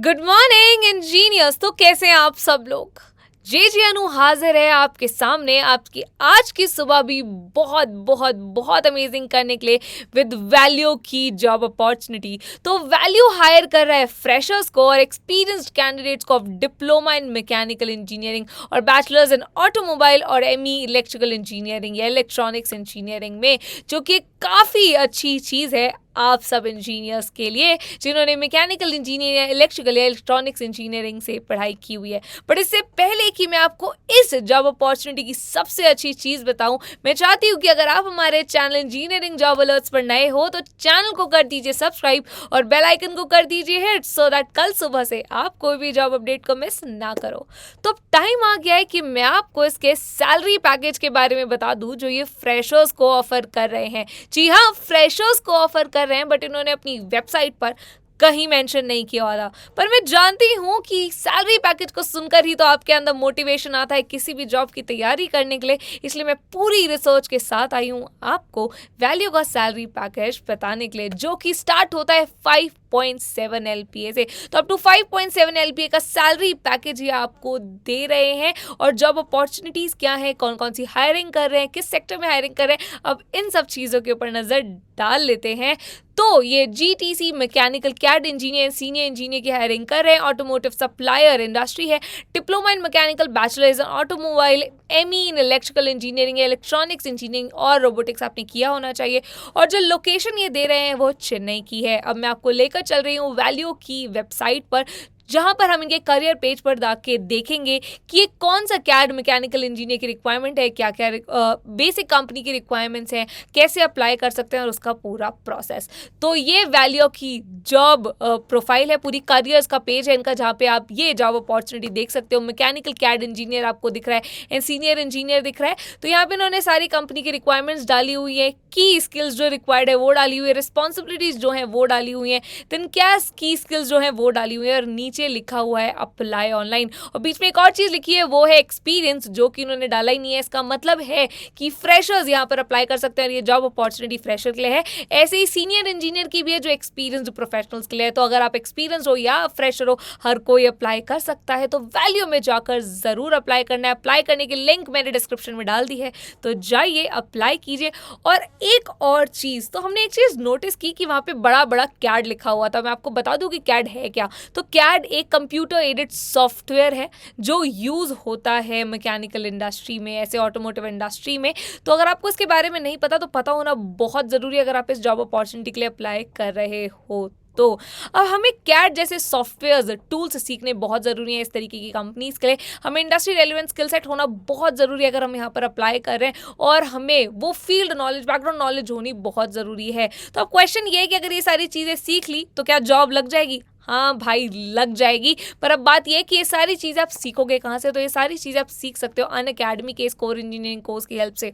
Good morning engineers. तो कैसे हैं आप सब लोग। जे अनु हाजिर है आपके सामने आपकी आज की सुबह भी बहुत बहुत बहुत अमेजिंग करने के लिए विद वैल्यू की जॉब अपॉर्चुनिटी। तो वैल्यू हायर कर रहा है फ्रेशर्स को और एक्सपीरियंस्ड कैंडिडेट्स को of diploma in mechanical engineering और बैचलर्स इन ऑटोमोबाइल और एमई इलेक्ट्रिकल इंजीनियरिंग या इलेक्ट्रॉनिक्स इंजीनियरिंग में, जो कि काफ़ी अच्छी चीज़ है आप सब इंजीनियर्स के लिए जिन्होंने मैकेनिकल इंजीनियरिंग या इलेक्ट्रिकल या इलेक्ट्रॉनिक्स इंजीनियरिंग से पढ़ाई की हुई है। बट इससे पहले कि मैं आपको इस जॉब अपॉर्चुनिटी की सबसे अच्छी चीज़ बताऊं, मैं चाहती हूं कि अगर आप हमारे चैनल इंजीनियरिंग जॉब अलर्ट्स पर नए हो तो चैनल को कर दीजिए सब्सक्राइब और बेल आइकन को कर दीजिए हिट, सो दैट कल सुबह से आप कोई भी जॉब अपडेट को मिस ना करो। तो अब टाइम आ गया है कि मैं आपको इसके सैलरी पैकेज के बारे में बता दूं जो ये फ्रेशर्स को ऑफर कर रहे हैं। जी हाँ, फ्रेशर्स को ऑफर कर रहे हैं, बट इन्होंने अपनी वेबसाइट पर कहीं मेंशन नहीं किया हुआ था। पर मैं जानती हूँ कि सैलरी पैकेज को सुनकर ही तो आपके अंदर मोटिवेशन आता है किसी भी जॉब की तैयारी करने के लिए, इसलिए मैं पूरी रिसर्च के साथ आई हूँ आपको वैल्यू का सैलरी पैकेज बताने के लिए, जो कि स्टार्ट होता है 5.7 LPA से। तो अप टू 5.7 LPA का सैलरी पैकेज ये आपको दे रहे हैं। और जॉब अपॉर्चुनिटीज़ क्या है, कौन कौन सी हायरिंग कर रहे हैं, किस सेक्टर में हायरिंग कर रहे हैं, अब इन सब चीज़ों के ऊपर नज़र डाल लेते हैं। तो ये GTC mechanical CAD engineer senior engineer की हायरिंग कर रहे हैं। ऑटोमोटिव सप्लायर इंडस्ट्री है। Diploma in mechanical, bachelors in automobile, ME in electrical engineering, electronics engineering और रोबोटिक्स आपने किया होना चाहिए। और जो लोकेशन ये दे रहे हैं वो चेन्नई की है। अब मैं आपको लेकर चल रही हूँ वैल्यू की वेबसाइट पर, जहां पर हम इनके करियर पेज पर जाके देखेंगे कि ये कौन सा कैड मैकेनिकल इंजीनियर की रिक्वायरमेंट है, क्या क्या बेसिक कंपनी की रिक्वायरमेंट्स हैं, कैसे अप्लाई कर सकते हैं और उसका पूरा प्रोसेस। तो ये वैल्यू की जॉब प्रोफाइल है, पूरी करियर्स का पेज है इनका, जहाँ पे आप ये जॉब अपॉर्चुनिटी देख सकते हो। मैकेनिकल कैड इंजीनियर आपको दिख रहा है एंड सीनियर इंजीनियर दिख रहा है। तो यहाँ पे इन्होंने सारी कंपनी की रिक्वायरमेंट्स डाली हुई है, की स्किल्स जो रिक्वायर्ड है वो डाली हुई है, रिस्पॉन्सिबिलिटीज जो है वो डाली हुई है, देन क्या की स्किल्स जो है वो डाली हुई है, और नीचे लिखा हुआ है अप्लाई ऑनलाइन। और बीच में एक और चीज लिखी है वो है एक्सपीरियंस, जो कि उन्होंने डाला ही नहीं है। इसका मतलब है कि फ्रेशर्स यहाँ पर अप्लाई कर सकते हैं और ये जॉब अपॉर्चुनिटी फ्रेशर के लिए है। ऐसे ही सीनियर इंजीनियर की भी है जो एक्सपीरियंस्ड प्रोफेशनल्स के लिए है। तो अगर आप एक्सपीरियंस हो या फ्रेशर हो, हर कोई अप्लाई कर सकता है। तो वैल्यू में जाकर जरूर अप्लाई करना है। अप्लाई करने की लिंक मैंने डिस्क्रिप्शन में डाल दी है, तो जाइए अप्लाई कीजिए। और एक और चीज, तो हमने एक चीज नोटिस की कि वहां पे बड़ा बड़ा कैड लिखा हुआ था। मैं आपको बता दूं कि कैड है क्या। तो कैड एक कंप्यूटर एडेड सॉफ्टवेयर है जो यूज होता है मैकेनिकल इंडस्ट्री में, ऐसे ऑटोमोटिव इंडस्ट्री में। तो अगर आपको इसके बारे में नहीं पता तो पता होना बहुत जरूरी है अगर आप इस जॉब अपॉर्चुनिटी के लिए अप्लाई कर रहे हो। तो अब हमें कैड जैसे सॉफ्टवेयर्स टूल्स सीखने बहुत ज़रूरी है इस तरीके की कंपनीज के लिए। हमें इंडस्ट्री रेलिवेंट स्किल सेट होना बहुत ज़रूरी है अगर हम यहाँ पर अप्लाई कर रहे हैं, और हमें वो फील्ड नॉलेज, बैकग्राउंड नॉलेज होनी बहुत ज़रूरी है। तो अब क्वेश्चन ये है कि अगर ये सारी चीज़ें सीख ली तो क्या जॉब लग जाएगी? हाँ भाई, लग जाएगी। पर अब बात यह है कि ये सारी चीज़ें आप सीखोगे कहाँ से? तो ये सारी चीज़ें आप सीख सकते हो अनअकैडमी के इस कोर इंजीनियरिंग कोर्स की हेल्प से।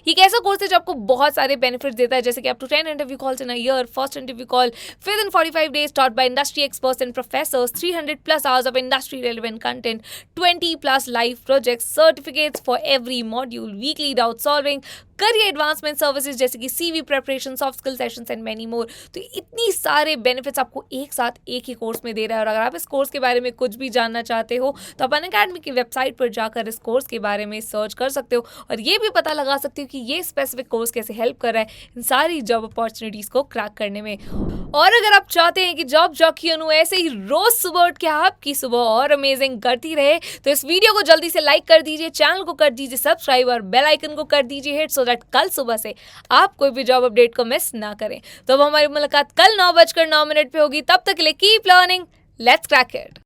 ये एक ऐसा कोर्स है जो आपको बहुत सारे बेनिफिट्स देता है, जैसे कि up to 10 interview calls in a year, first interview call within 45 days taught by industry experts and professors, 300+ hours of industry relevant content, 20+ live projects, certificates for every module, weekly doubt solving, career advancement services जैसे कि CV preparation, soft skill sessions and many more. तो इतनी सारे benefits आपको एक साथ एक ही course में दे रहा है। और अगर आप इस कोर्स के बारे में कुछ भी जानना चाहते हो तो आप अनअकैडमी की वेबसाइट पर जाकर इस कोर्स के बारे में सर्च कर सकते हो और ये भी पता लगा सकते हो कि ये स्पेसिफिक कोर्स कैसे हेल्प कर रहा है इन सारी जॉब अपॉर्चुनिटीज को क्रैक करने में। और अगर आप चाहते हैं कि जॉब जॉकी अनु ऐसे ही रोज सुबह उठ के आपकी सुबह और अमेजिंग करती रहे, तो इस वीडियो को जल्दी से लाइक कर दीजिए, चैनल को कर दीजिए सब्सक्राइब और बेल आइकन को कर दीजिए हिट, सो दैट कल सुबह से आप कोई भी जॉब अपडेट को मिस ना करें। तो अब हमारी मुलाकात कल 9:09 पे होगी। तब तक के लिए keep learning, let's crack it.